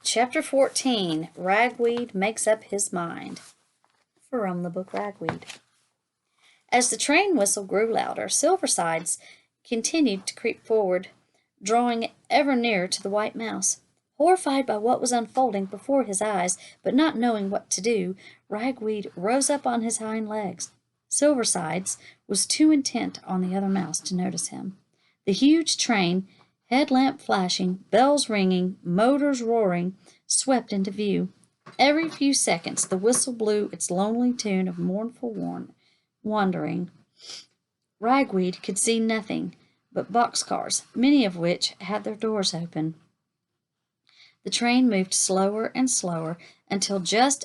Chapter 14, Ragweed Makes Up His Mind. From the book Ragweed. As the train whistle grew louder, Silversides continued to creep forward, drawing ever nearer to the white mouse. Horrified by what was unfolding before his eyes, but not knowing what to do, Ragweed rose up on his hind legs. Silversides was too intent on the other mouse to notice him. The huge train, headlamp flashing, bells ringing, motors roaring, swept into view. Every few seconds the whistle blew its lonely tune of mournful wandering. Ragweed could see nothing but boxcars, many of which had their doors open. The train moved slower and slower until, just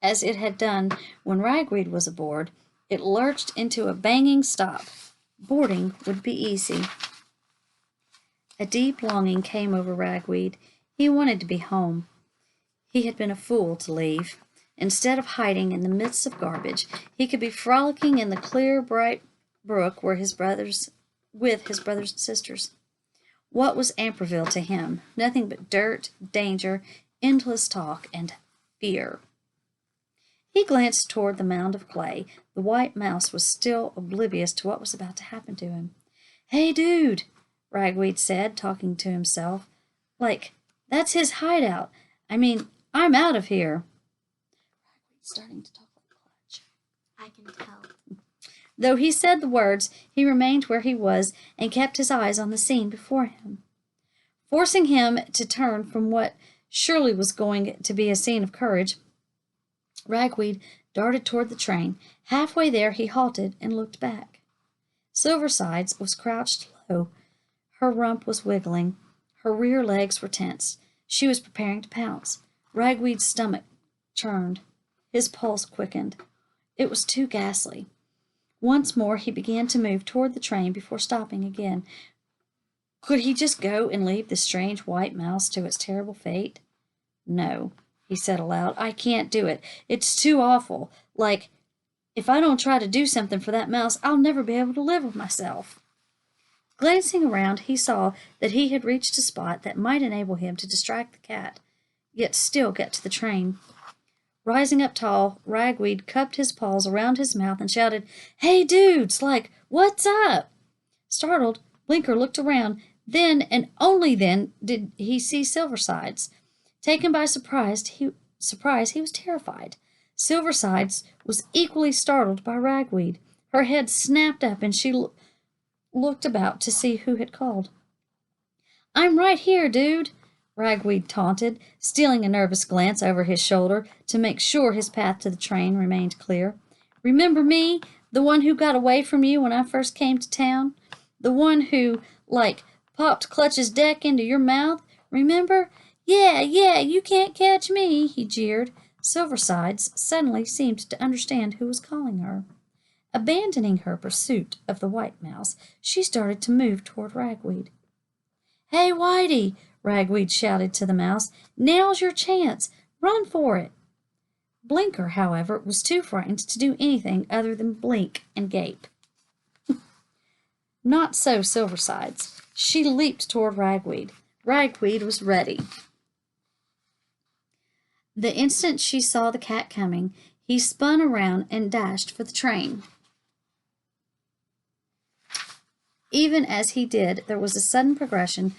as it had done when Ragweed was aboard, it lurched into a banging stop. Boarding would be easy. A deep longing came over Ragweed. He wanted to be home. He had been a fool to leave. Instead of hiding in the midst of garbage, he could be frolicking in the clear, bright brook with his brothers and sisters. What was Amperville to him? Nothing but dirt, danger, endless talk, and fear. He glanced toward the mound of clay. The white mouse was still oblivious to what was about to happen to him. "Hey, dude," Ragweed said, talking to himself. "Like, that's his hideout. I'm out of here." Ragweed's starting to talk like Clutch. I can tell. Though he said the words, he remained where he was and kept his eyes on the scene before him. Forcing him to turn from what surely was going to be a scene of courage, Ragweed darted toward the train. Halfway there he halted and looked back. Silversides was crouched low. Her rump was wiggling. Her rear legs were tense. She was preparing to pounce. Ragweed's stomach churned. His pulse quickened. It was too ghastly. Once more he began to move toward the train before stopping again. Could he just go and leave the strange white mouse to its terrible fate? "No," he said aloud. "I can't do it. It's too awful. Like, if I don't try to do something for that mouse, I'll never be able to live with myself." Glancing around, he saw that he had reached a spot that might enable him to distract the cat, yet still get to the train. Rising up tall, Ragweed cupped his paws around his mouth and shouted, "Hey, dudes! What's up?" Startled, Blinker looked around. Then, and only then, did he see Silversides. Taken by surprise, he was terrified. Silversides was equally startled by Ragweed. Her head snapped up and she looked about to see who had called. "I'm right here, dude," Ragweed taunted, stealing a nervous glance over his shoulder to make sure his path to the train remained clear. "Remember me? The one who got away from you when I first came to town? The one who, popped Clutch's deck into your mouth? Remember? Yeah, you can't catch me," he jeered. Silversides suddenly seemed to understand who was calling her. Abandoning her pursuit of the white mouse, she started to move toward Ragweed. "Hey, Whitey!" Ragweed shouted to the mouse. "Now's your chance. Run for it." Blinker, however, was too frightened to do anything other than blink and gape. Not so Silversides. She leaped toward Ragweed. Ragweed was ready. The instant she saw the cat coming, he spun around and dashed for the train. Even as he did, there was a sudden progression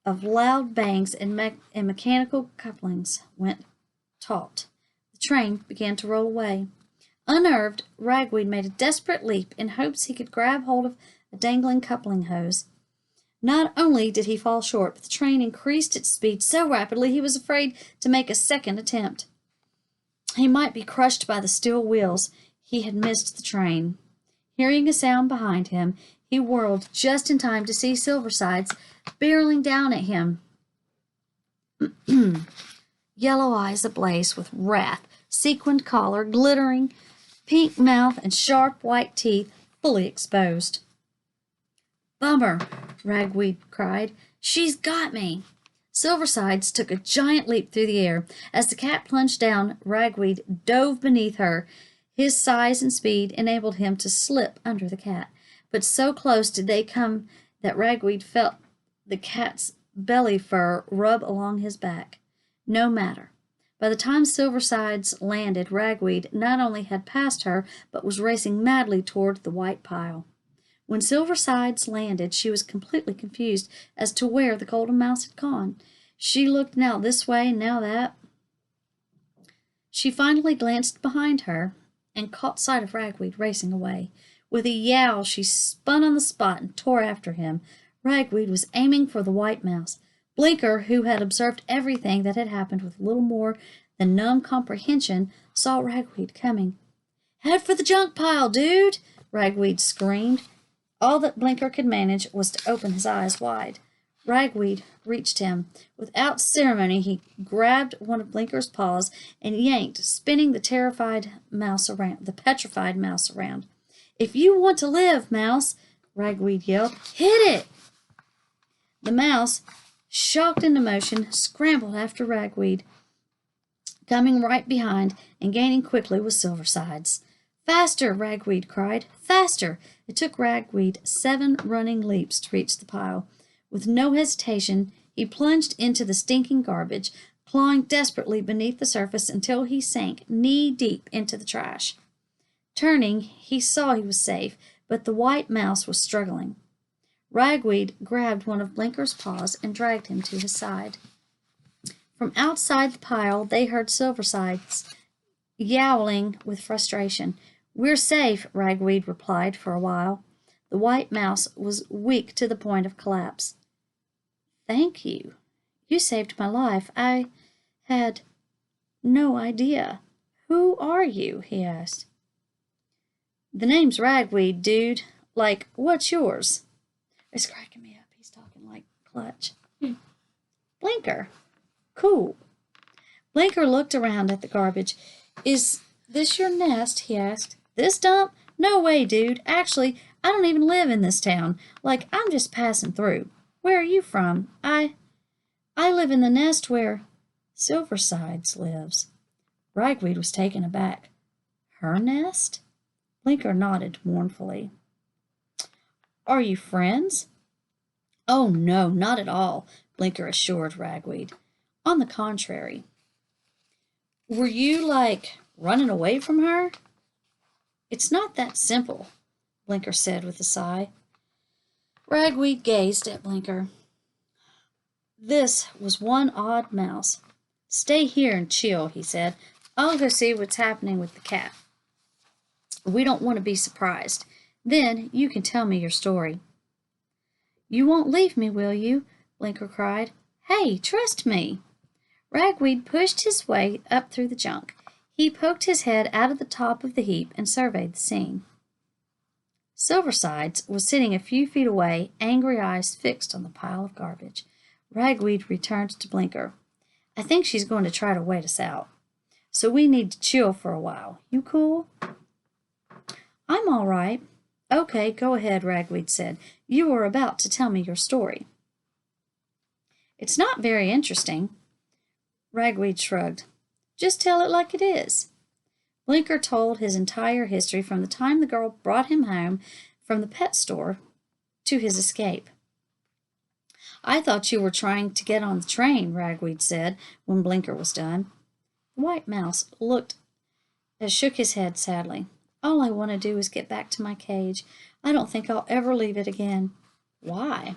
of loud bangs and mechanical couplings went taut. The train began to roll away. Unnerved, Ragweed made a desperate leap in hopes he could grab hold of a dangling coupling hose. Not only did he fall short, but the train increased its speed so rapidly he was afraid to make a second attempt. He might be crushed by the steel wheels. He had missed the train. Hearing a sound behind him, he whirled just in time to see Silversides barreling down at him. Yellow eyes ablaze with wrath, sequined collar, glittering pink mouth, and sharp white teeth fully exposed. "Bummer," Ragweed cried. "She's got me." Silversides took a giant leap through the air. As the cat plunged down, Ragweed dove beneath her. His size and speed enabled him to slip under the cat, but so close did they come that Ragweed felt the cat's belly fur rub along his back. No matter. By the time Silversides landed, Ragweed not only had passed her, but was racing madly toward the white pile. When Silversides landed, she was completely confused as to where the Golden Mouse had gone. She looked now this way, now that. She finally glanced behind her and caught sight of Ragweed racing away. With a yowl, she spun on the spot and tore after him. Ragweed was aiming for the white mouse. Blinker, who had observed everything that had happened with little more than numb comprehension, saw Ragweed coming. "Head for the junk pile, dude!" Ragweed screamed. All that Blinker could manage was to open his eyes wide. Ragweed reached him. Without ceremony, he grabbed one of Blinker's paws and yanked, spinning the petrified mouse around. "If you want to live, mouse," Ragweed yelled, "hit it!" The mouse, shocked into motion, scrambled after Ragweed, coming right behind and gaining quickly was Silversides. "Faster!" Ragweed cried. "Faster!" It took Ragweed 7 running leaps to reach the pile. With no hesitation, he plunged into the stinking garbage, clawing desperately beneath the surface until he sank knee-deep into the trash. Turning, he saw he was safe, but the white mouse was struggling. Ragweed grabbed one of Blinker's paws and dragged him to his side. From outside the pile, they heard Silversides yowling with frustration. "We're safe," Ragweed replied for a while. The white mouse was weak to the point of collapse. "Thank you. You saved my life. I had no idea. Who are you?" he asked. "The name's Ragweed, dude. Like, what's yours?" It's cracking me up. He's talking like Clutch. "Blinker. Cool." Blinker looked around at the garbage. "Is this your nest?" he asked. "This dump? No way, dude. Actually, I don't even live in this town. Like, I'm just passing through. Where are you from?" I live in the nest where Silversides lives." Ragweed was taken aback. "Her nest?" Blinker nodded mournfully. "Are you friends?" "Oh, no, not at all," Blinker assured Ragweed. "On the contrary." "Were you, like, running away from her?" "It's not that simple," Blinker said with a sigh. Ragweed gazed at Blinker. This was one odd mouse. "Stay here and chill," he said. "I'll go see what's happening with the cat. We don't want to be surprised. Then you can tell me your story." "You won't leave me, will you?" Blinker cried. "Hey, trust me." Ragweed pushed his way up through the junk. He poked his head out of the top of the heap and surveyed the scene. Silversides was sitting a few feet away, angry eyes fixed on the pile of garbage. Ragweed returned to Blinker. "I think she's going to try to wait us out. So we need to chill for a while. You cool?" "I'm all right." "Okay, go ahead," Ragweed said. "You were about to tell me your story." "It's not very interesting." Ragweed shrugged. "Just tell it like it is." Blinker told his entire history from the time the girl brought him home from the pet store to his escape. "I thought you were trying to get on the train," Ragweed said when Blinker was done. The white mouse shook his head sadly. "All I want to do is get back to my cage. I don't think I'll ever leave it again." "Why?"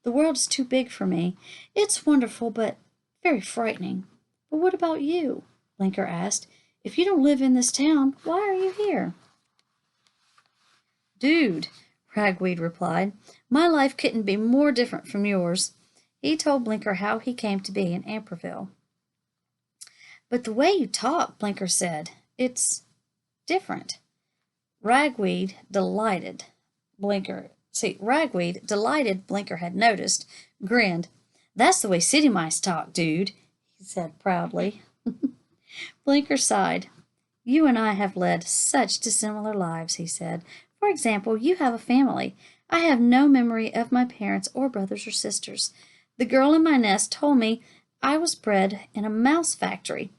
"The world is too big for me. It's wonderful, but very frightening." "But what about you?" Blinker asked. "If you don't live in this town, why are you here?" "Dude," Ragweed replied, "my life couldn't be more different from yours." He told Blinker how he came to be in Amperville. "But the way you talk," Blinker said, "it's different." Ragweed, delighted Blinker had noticed, grinned. "That's the way city mice talk, dude," he said proudly. Blinker sighed. "You and I have led such dissimilar lives," he said. "For example, you have a family. I have no memory of my parents or brothers or sisters. The girl in my nest told me I was bred in a mouse factory.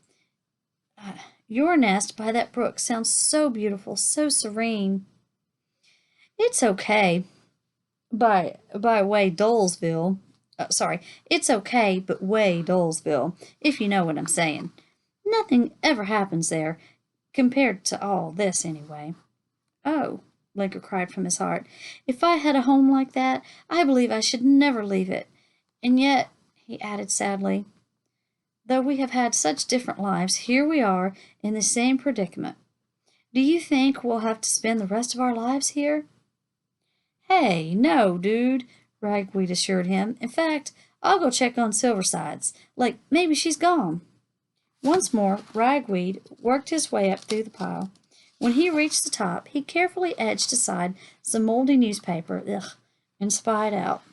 Your nest by that brook sounds so beautiful, so serene." "It's okay. By way Dolesville," Sorry, it's okay, but way Dolesville, if you know what I'm saying. Nothing ever happens there, compared to all this, anyway. Oh, Blinker cried from his heart, if I had a home like that, I believe I should never leave it. And yet, he added sadly, though we have had such different lives, here we are in the same predicament. Do you think we'll have to spend the rest of our lives here? Hey, no, dude, Ragweed assured him. In fact, I'll go check on Silversides. Like, maybe she's gone. Once more, Ragweed worked his way up through the pile. When he reached the top, he carefully edged aside some moldy newspaper, and spied out.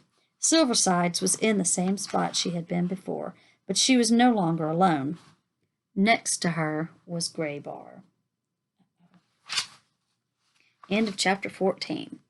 Silversides was in the same spot she had been before, but she was no longer alone. Next to her was Graybar. End of chapter 14.